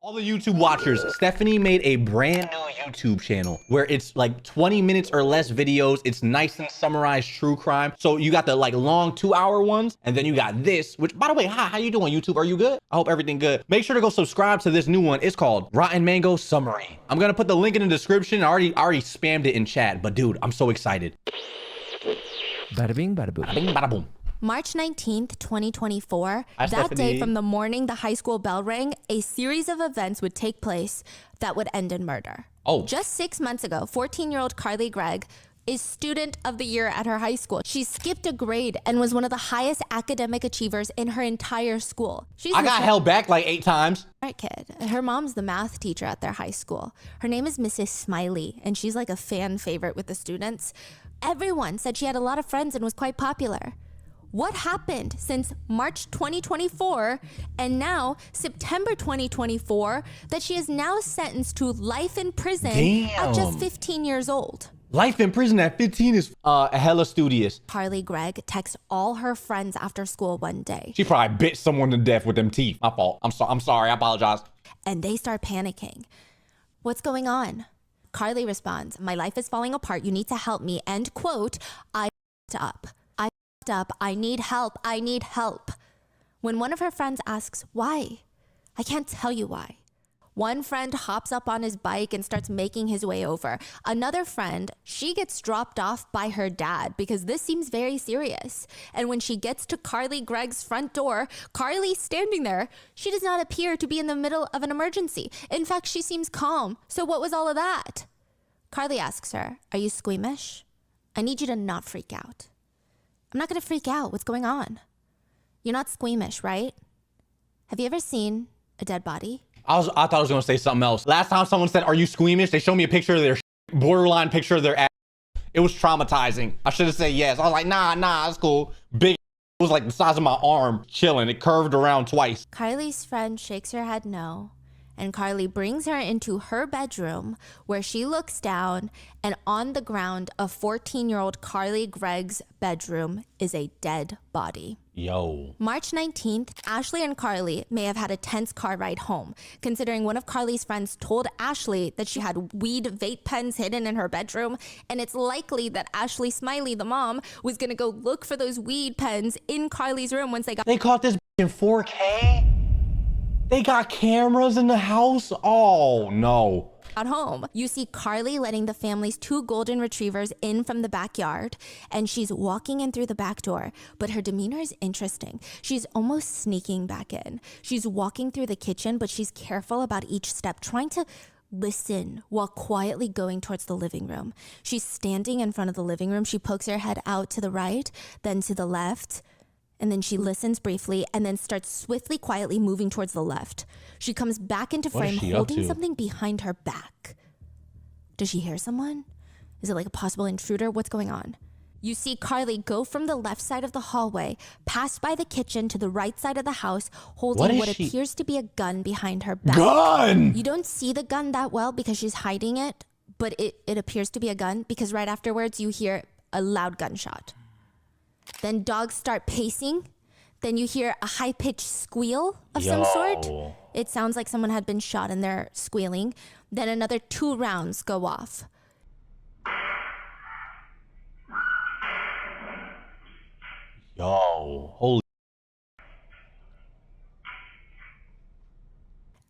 All the YouTube watchers, Stephanie made a brand new YouTube channel where it's like 20 minutes or less videos. It's nice and summarized true crime. So you got the like long 2-hour ones, and then you got this, which by the way, hi, how you doing, YouTube? Are you good? I hope everything good. Make sure to go subscribe to this new one. It's called Rotten Mango Summary. I'm gonna put the link in the description. I already spammed it in chat, but dude, I'm so excited. Bada bing, bada boom. Bada bing, bada boom. March 19th, 2024, Hi, that Stephanie. day from the morning the high school bell rang, a series of events would take place that would end in murder. Oh. Just 6 months ago, 14-year-old Carly Gregg is student of the year at her high school. She skipped a grade and was one of the highest academic achievers in her entire school. I got held back like 8 times. Smart kid. Her mom's the math teacher at their high school. Her name is Mrs. Smiley, and she's like a fan favorite with the students. Everyone said she had a lot of friends and was quite popular. What happened since March 2024 and now September 2024 that she is now sentenced to life in prison at just 15 years old? Life in prison at 15 is hella studious. Carly Gregg texts all her friends after school one day. She probably bit someone to death with them teeth. My fault. I'm sorry. I apologize. And they start panicking. What's going on? Carly responds, "My life is falling apart. You need to help me." And quote, "I f***ed up. I f***ed up. I need help. I need help." When one of her friends asks, "Why?" "I can't tell you why." One friend hops up on his bike and starts making his way over. Another friend, she gets dropped off by her dad because this seems very serious. And when she gets to Carly Gregg's front door, Carly's standing there. She does not appear to be in the middle of an emergency. In fact, she seems calm. So what was all of that? Carly asks her, "Are you squeamish? I need you to not freak out." "I'm not going to freak out. What's going on?" "You're not squeamish, right? Have you ever seen a dead body?" I thought I was gonna say something else. Last time someone said, "Are you squeamish?" They showed me a picture of their borderline picture of their ass. It was traumatizing. I should have said yes. I was like, nah, it's cool. Big. It was like the size of my arm, chilling. It curved around twice. Carly's friend shakes her head no, and Carly brings her into her bedroom where she looks down, and on the ground of 14-year-old Carly Gregg's bedroom is a dead body. Yo. March 19th, Ashley and Carly may have had a tense car ride home, considering one of Carly's friends told Ashley that she had weed vape pens hidden in her bedroom, and it's likely that Ashley Smiley, the mom, was gonna go look for those weed pens in Carly's room once They caught this in 4K? They got cameras in the house? Oh, no. got home. You see Carly letting the family's 2 golden retrievers in from the backyard, and she's walking in through the back door, but her demeanor is interesting. She's almost sneaking back in. She's walking through the kitchen, but she's careful about each step, trying to listen while quietly going towards the living room. She's standing in front of the living room. She pokes her head out to the right, then to the left, and then she listens briefly and then starts swiftly, quietly moving towards the left. She comes back into frame holding something behind her back. Does she hear someone? Is it like a possible intruder? What's going on? You see Carly go from the left side of the hallway, pass by the kitchen to the right side of the house, holding what appears to be a gun behind her back. Gun! You don't see the gun that well because she's hiding it, but it appears to be a gun because right afterwards you hear a loud gunshot. Then dogs start pacing. Then you hear a high-pitched squeal of some sort. It sounds like someone had been shot and they're squealing. Then another 2 rounds go off. Yo, holy.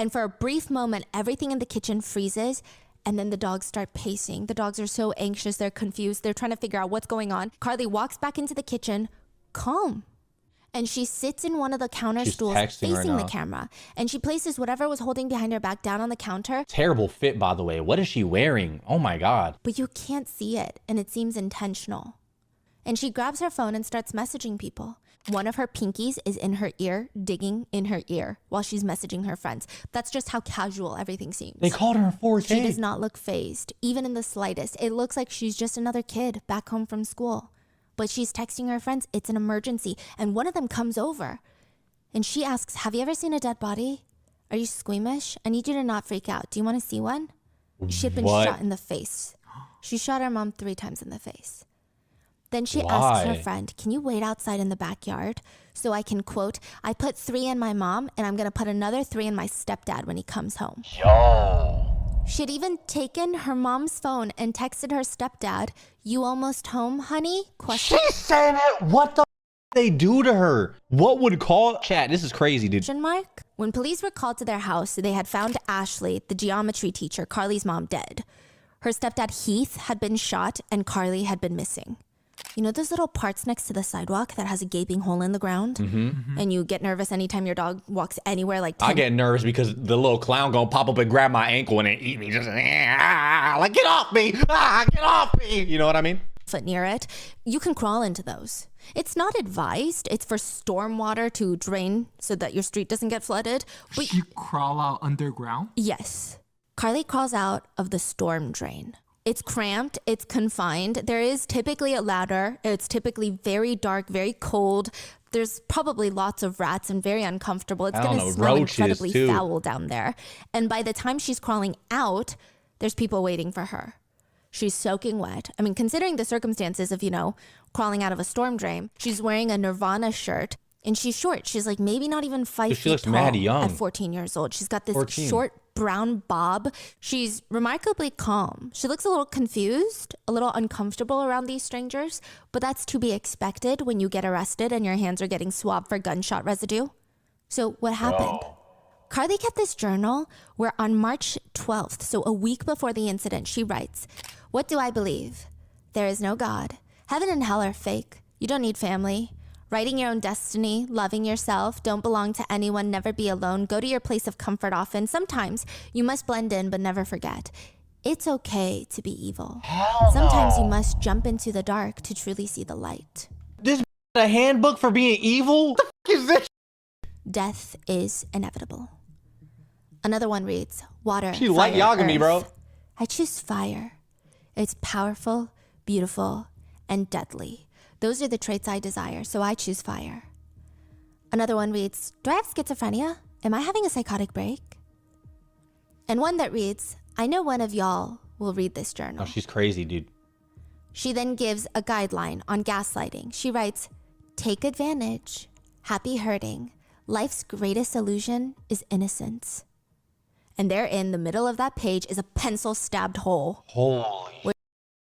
And for a brief moment, everything in the kitchen freezes. And then the dogs start pacing. The dogs are so anxious, they're confused. They're trying to figure out what's going on. Carly walks back into the kitchen, calm. And she sits in one of the counter stools facing the camera. And she places whatever was holding behind her back down on the counter. Terrible fit, by the way. What is she wearing? Oh my God. But you can't see it, and it seems intentional. And she grabs her phone and starts messaging people. One of her pinkies is in her ear, digging in her ear while she's messaging her friends. That's just how casual everything seems. They called her 4K. She does not look fazed, even in the slightest. It looks like she's just another kid back home from school. But she's texting her friends, it's an emergency. And one of them comes over. And she asks, "Have you ever seen a dead body? Are you squeamish? I need you to not freak out. Do you want to see one?" She had been shot in the face. She shot her mom 3 times in the face. Then she asks her Why? friend, can you wait outside in the backyard so I can, quote, I put 3 in my mom and I'm going to put another 3 in my stepdad when he comes home. Yo. She had even taken her mom's phone and texted her stepdad, you almost home, honey? Question She's saying it. What the they do to her? What would call chat? This is crazy, dude. mark? When police were called to their house, they had found Ashley, the geometry teacher, Carly's mom, dead. Her stepdad, Heath, had been shot and Carly had been missing. You know those little parts next to the sidewalk that has a gaping hole in the ground? And you get nervous anytime your dog walks anywhere like 10 I get nervous because the little clown gonna pop up and grab my ankle and then eat me. Just like, get off me! Get off me! You know what I mean? foot near it. You can crawl into those. It's not advised. It's for storm water to drain so that your street doesn't get flooded. But You crawl out underground? yes, Carly crawls out of the storm drain. It's cramped, it's confined. There is typically a ladder. It's typically very dark, very cold. There's probably lots of rats and very uncomfortable. It's I don't going to know, smell roaches, incredibly too. foul down there. And by the time she's crawling out, there's people waiting for her. She's soaking wet. I mean, considering the circumstances of, crawling out of a storm drain, she's wearing a Nirvana shirt and she's short. She's like maybe not even 5 She feet looks tall mad young. at 14 years old. She's got this 14. short brown bob. She's remarkably calm. She looks a little confused, a little uncomfortable around these strangers, but that's to be expected when you get arrested and your hands are getting swabbed for gunshot residue. So what happened? Carly kept this journal where on March 12th, so a week before the incident, she writes, "What do I believe? There is no God. Heaven and hell are fake. You don't need family. Writing your own destiny, loving yourself, don't belong to anyone, never be alone, go to your place of comfort often. Sometimes you must blend in, but never forget. It's okay to be evil. Sometimes you must jump into the dark to truly see the light. This a handbook for being evil? What the fuck is this? Death is inevitable." Another one reads, "Water, She light fire, yogging me, bro. earth. I choose fire. It's powerful, beautiful, and deadly. Those are the traits I desire, so I choose fire." Another one reads, "Do I have schizophrenia? Am I having a psychotic break?" And one that reads, "I know one of y'all will read this journal." Oh, she's crazy, dude. She then gives a guideline on gaslighting. She writes, "Take advantage. Happy hurting. Life's greatest illusion is innocence." And there in the middle of that page is a pencil stabbed hole. Holy.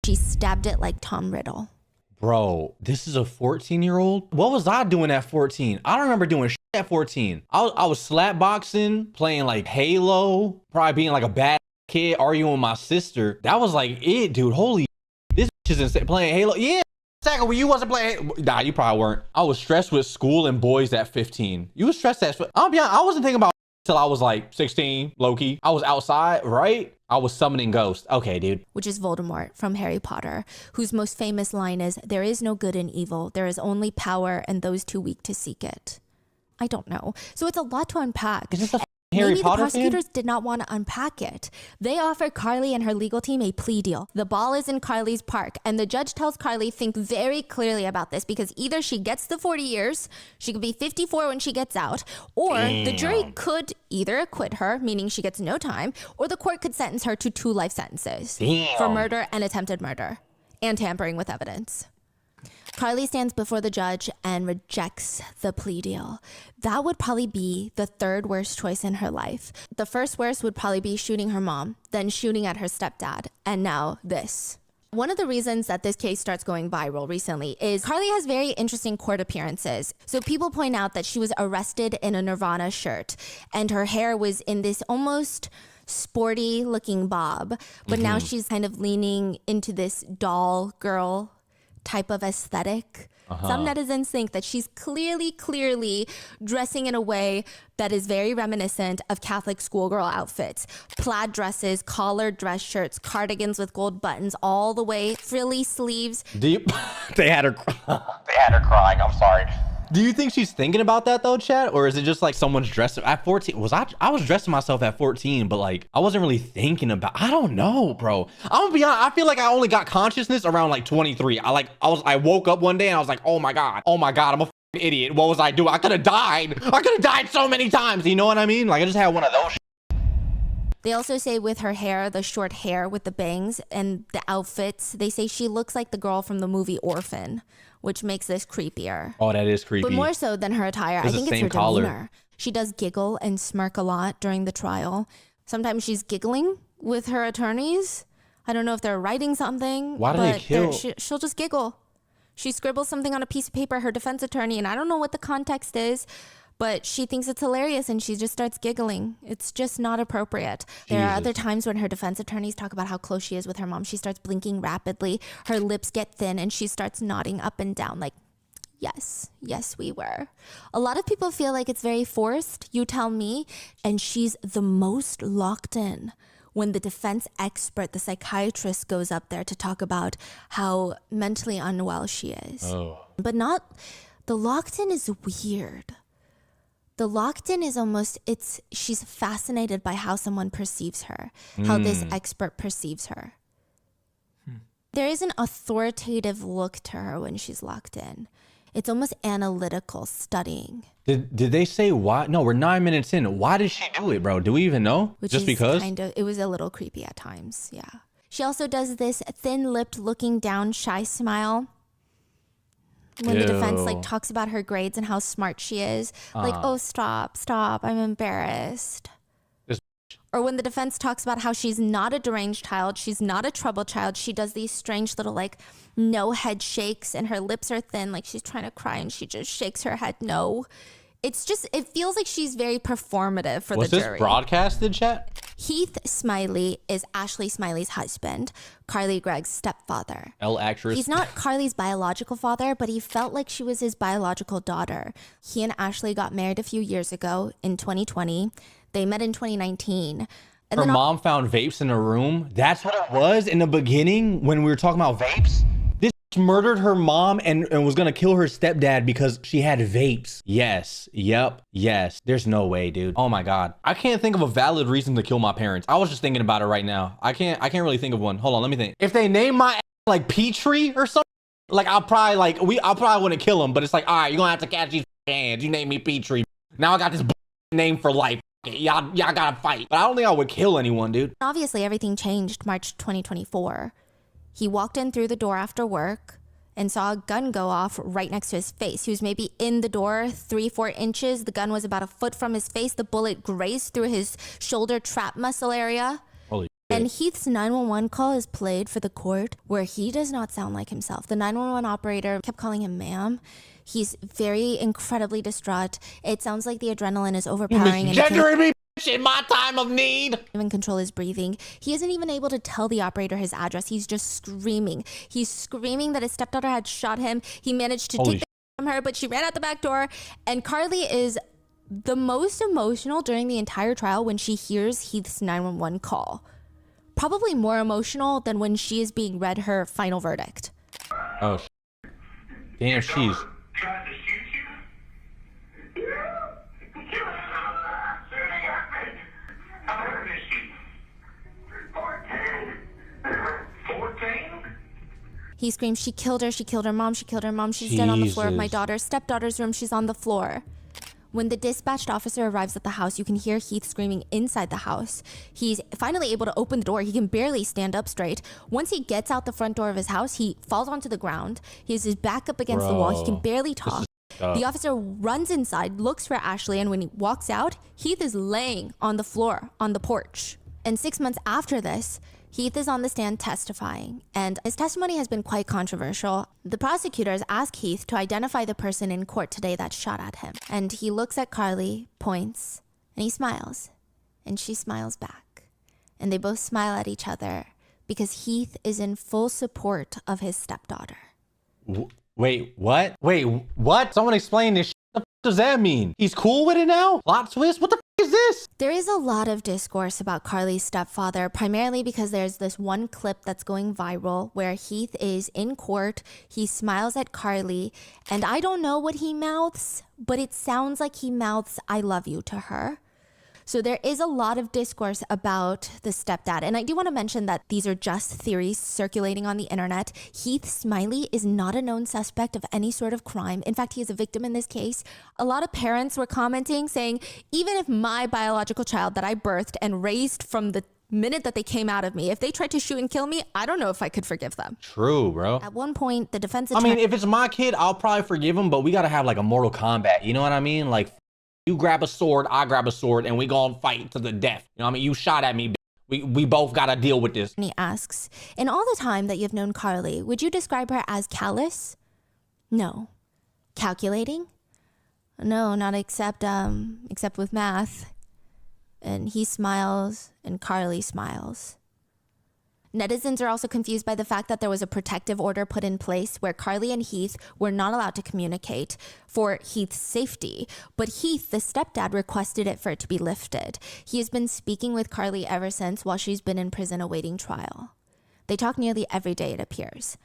She stabbed it like Tom Riddle. Bro, this is a 14-year-old? What was I doing at 14? I don't remember doing shit at 14. I was slap boxing, playing like Halo, probably being like a bad kid, arguing with my sister. That was like it, dude. Holy this bitch is insane. Playing Halo. Yeah. Second, when you wasn't playing, nah, you probably weren't. I was stressed with school and boys at 15. You was stressed at, I'll be honest, I wasn't thinking about till I was like 16, low-key. I was outside, right? I was summoning ghosts. Okay, dude. Which is Voldemort from Harry Potter, whose most famous line is, "There is no good in evil. There is only power and those too weak to seek it." I don't know. So it's a lot to unpack. Is this a Harry Maybe Potter the prosecutors fan? did not want to unpack it. They offered Carly and her legal team a plea deal. The ball is in Carly's park, and the judge tells Carly, think very clearly about this, because either she gets the 40 years, she could be 54 when she gets out, or the jury could either acquit her, meaning she gets no time, or the court could sentence her to 2 life sentences for murder and attempted murder and tampering with evidence. Carly stands before the judge and rejects the plea deal. That would probably be the 3rd worst choice in her life. The first worst would probably be shooting her mom, then shooting at her stepdad, and now this. One of the reasons that this case starts going viral recently is Carly has very interesting court appearances. So people point out that she was arrested in a Nirvana shirt and her hair was in this almost sporty looking bob, but now she's kind of leaning into this doll girl type of aesthetic. Some netizens think that she's clearly dressing in a way that is very reminiscent of Catholic schoolgirl outfits. Plaid dresses, collared dress shirts, cardigans with gold buttons all the way, frilly sleeves. Deep. They had her crying. I'm sorry. Do you think she's thinking about that though, Chad? Or is it just like someone's dressed at 14? I was dressing myself at 14, but like I wasn't really thinking about, I don't know, bro. I'm gonna be honest, I feel like I only got consciousness around like 23. I woke up one day and I was like, oh my God, I'm a f***ing idiot. What was I doing? I could have died so many times. You know what I mean? Like I just had one of those. They also say with her hair, the short hair with the bangs and the outfits, they say she looks like the girl from the movie Orphan, which makes this creepier. Oh, that is creepy. But more so than her attire, I think it's her demeanor. She does giggle and smirk a lot during the trial. Sometimes she's giggling with her attorneys. I don't know if they're writing something. Why do they kill? She'll just giggle. She scribbles something on a piece of paper, her defense attorney, and I don't know what the context is, but she thinks it's hilarious and she just starts giggling. It's just not appropriate. There are other times when her defense attorneys talk about how close she is with her mom. She starts blinking rapidly. Her lips get thin and she starts nodding up and down like, yes, we were. A lot of people feel like it's very forced, you tell me, and she's the most locked in when the defense expert, the psychiatrist, goes up there to talk about how mentally unwell she is. Oh. But the locked in is weird. The locked in is almost, she's fascinated by how someone perceives her, how this expert perceives her. There is an authoritative look to her when she's locked in. It's almost analytical, studying. Did they say why? No, we're 9 minutes in. Why did she do it, bro? Do we even know? Just because? It was a little creepy at times, yeah. She also does this thin-lipped, looking down, shy smile. When the defense talks about her grades and how smart she is. Like, oh, stop, I'm embarrassed. Or when the defense talks about how she's not a deranged child, she's not a troubled child, she does these strange little no head shakes and her lips are thin, like she's trying to cry and she just shakes her head no. It's just, it feels like she's very performative for the jury. Was this broadcasted, chat? Heath Smiley is Ashley Smiley's husband, Carly Gregg's stepfather. Actress. He's not Carly's biological father, but he felt like she was his biological daughter. He and Ashley got married a few years ago in 2020. They met in 2019. And her mom found vapes in her room. That's what it was in the beginning when we were talking about vapes. This murdered her mom and was gonna kill her stepdad because she had vapes. Yes. Yep. Yes. There's no way, dude. Oh my God. I can't think of a valid reason to kill my parents. I was just thinking about it right now. I can't really think of one. Hold on, let me think. If they name my like Petrie or something, like I'll probably wouldn't kill him, but it's like, all right, you're gonna have to catch these hands. You name me Petrie. Now I got this name for life. Y'all gotta fight. But I don't think I would kill anyone, dude. Obviously, everything changed March 2024. He walked in through the door after work and saw a gun go off right next to his face. He was maybe in the door 3-4 inches. The gun was about a foot from his face. The bullet grazed through his shoulder trap muscle area. Holy shit. And Heath's 911 call is played for the court where he does not sound like himself. The 911 operator kept calling him ma'am. He's very incredibly distraught. It sounds like the adrenaline is overpowering. Misgendering me in my time of need. Even control his breathing. He isn't even able to tell the operator his address. He's just screaming. He's screaming that his stepdaughter had shot him. He managed to take the from her, but she ran out the back door. And Carly is the most emotional during the entire trial when she hears Heath's 911 call. Probably more emotional than when she is being read her final verdict. Oh, damn, she's... Tried to shoot you? How old is she? 14? He screams, she killed her mom, she's dead on the floor of my daughter's stepdaughter's room, she's on the floor. When the dispatched officer arrives at the house, you can hear Heath screaming inside the house. He's finally able to open the door. He can barely stand up straight. Once he gets out the front door of his house, he falls onto the ground. He has his back up against the wall. He can barely talk. The officer runs inside, looks for Ashley, and when he walks out, Heath is laying on the floor on the porch. And 6 months after this, Heath is on the stand testifying, and his testimony has been quite controversial. The prosecutors ask Heath to identify the person in court today that shot at him. And he looks at Carly, points, and he smiles. And she smiles back. And they both smile at each other because Heath is in full support of his stepdaughter. Wait, what? Wait, what? Someone explain this. What the f does that mean? He's cool with it now? Plot twist? What the f is this? There is a lot of discourse about Carly's stepfather, primarily because there's this one clip that's going viral where Heath is in court, he smiles at Carly, and I don't know what he mouths, but it sounds like he mouths, "I love you" to her. So there is a lot of discourse about the stepdad. And I do want to mention that these are just theories circulating on the internet. Heath Smiley is not a known suspect of any sort of crime. In fact, he is a victim in this case. A lot of parents were commenting saying, even if my biological child that I birthed and raised from the minute that they came out of me, if they tried to shoot and kill me, I don't know if I could forgive them. True, bro. At one point, the defense I attorney... mean, if it's my kid, I'll probably forgive him, but we got to have like a Mortal Kombat. You know what I mean? Like, you grab a sword, I grab a sword, and we gonna fight to the death. You know what I mean? You shot at me. We both got to deal with this. And he asks, in all the time that you've known Carly, would you describe her as callous? No. Calculating? No, not except with math. And he smiles and Carly smiles. Netizens are also confused by the fact that there was a protective order put in place where Carly and Heath were not allowed to communicate for Heath's safety. But Heath, the stepdad, requested it for it to be lifted. He has been speaking with Carly ever since while she's been in prison awaiting trial. They talk nearly every day, it appears.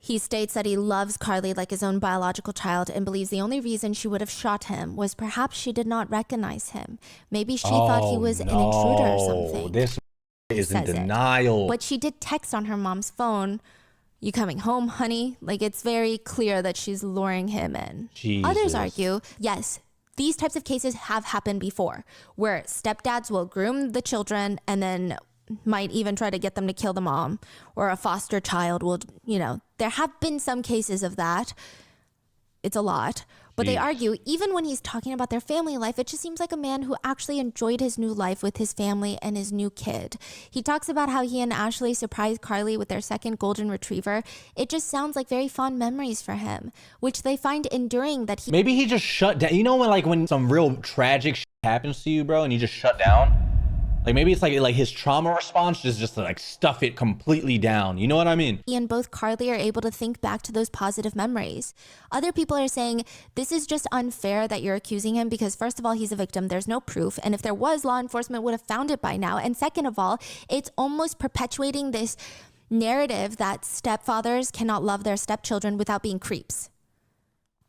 He states that he loves Carly like his own biological child and believes the only reason she would have shot him was perhaps she did not recognize him. Maybe she thought he was an intruder or something. This is in denial. But she did text on her mom's phone, "You coming home, honey?" Like, it's very clear that she's luring him in. Jesus. Others argue, yes, these types of cases have happened before, where stepdads will groom the children and then might even try to get them to kill the mom, or a foster child will, there have been some cases of that. It's a lot. But they argue, even when he's talking about their family life, it just seems like a man who actually enjoyed his new life with his family and his new kid. He talks about how he and Ashley surprised Carly with their second golden retriever. It just sounds like very fond memories for him, which they find enduring that he... Maybe he just shut down. You know when some real tragic shit happens to you, bro, and you just shut down? Like, maybe it's like his trauma response is just to like stuff it completely down. You know what I mean? He and both Carly are able to think back to those positive memories. Other people are saying this is just unfair that you're accusing him because, first of all, he's a victim. There's no proof. And if there was, law enforcement would have found it by now. And second of all, it's almost perpetuating this narrative that stepfathers cannot love their stepchildren without being creeps.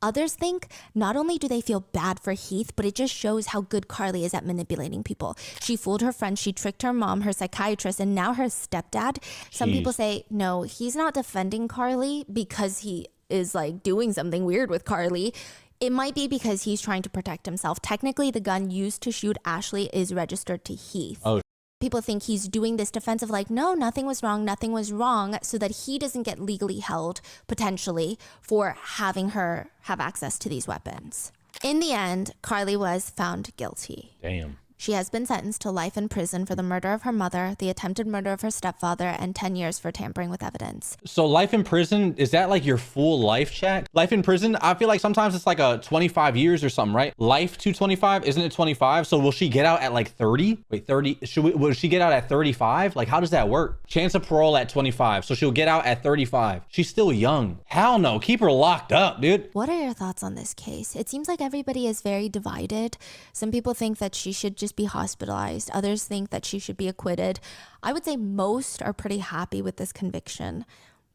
Others think not only do they feel bad for Heath, but it just shows how good Carly is at manipulating people. She fooled her friend, she tricked her mom, her psychiatrist, and now her stepdad. Some people say, no, he's not defending Carly because he is like doing something weird with Carly. It might be because he's trying to protect himself. Technically, the gun used to shoot Ashley is registered to Heath. Oh. People think he's doing this defensive like, no, nothing was wrong, so that he doesn't get legally held, potentially, for having her have access to these weapons. In the end, Carly was found guilty. Damn. She has been sentenced to life in prison for the murder of her mother, the attempted murder of her stepfather, and 10 years for tampering with evidence. So life in prison, is that like your full life, chat? Life in prison, I feel like sometimes it's like a 25 years or something, right? Life to 25, isn't it 25? So will she get out at like 30? Wait, 30, will she get out at 35? Like, how does that work? Chance of parole at 25, so she'll get out at 35. She's still young. Hell no, keep her locked up, dude. What are your thoughts on this case? It seems like everybody is very divided. Some people think that she should just be hospitalized. Others think that she should be acquitted. I would say most are pretty happy with this conviction,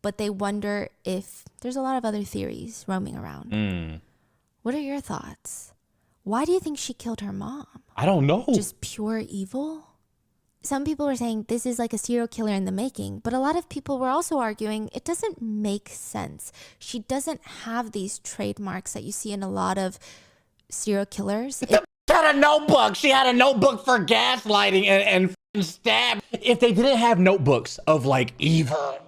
but they wonder if there's a lot of other theories roaming around. What are your thoughts? Why do you think she killed her mom? I don't know. Just pure evil? Some people were saying this is like a serial killer in the making, but a lot of people were also arguing it doesn't make sense. She doesn't have these trademarks that you see in a lot of serial killers. She had a notebook. She had a notebook for gaslighting and stab. If they didn't have notebooks of like evil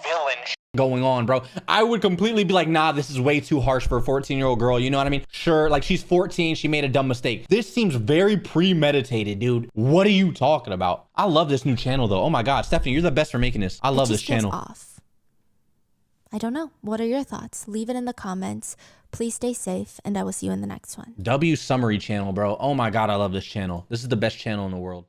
villain going on, bro, I would completely be like, nah, this is way too harsh for a 14-year-old girl. You know what I mean? Sure, like she's 14, she made a dumb mistake. This seems very premeditated, dude. What are you talking about? I love this new channel though. Oh my God, Stephanie, you're the best for making this. I love this channel. Off. I don't know. What are your thoughts? Leave it in the comments. Please stay safe, and I will see you in the next one. W Summary channel, bro. Oh my God, I love this channel. This is the best channel in the world.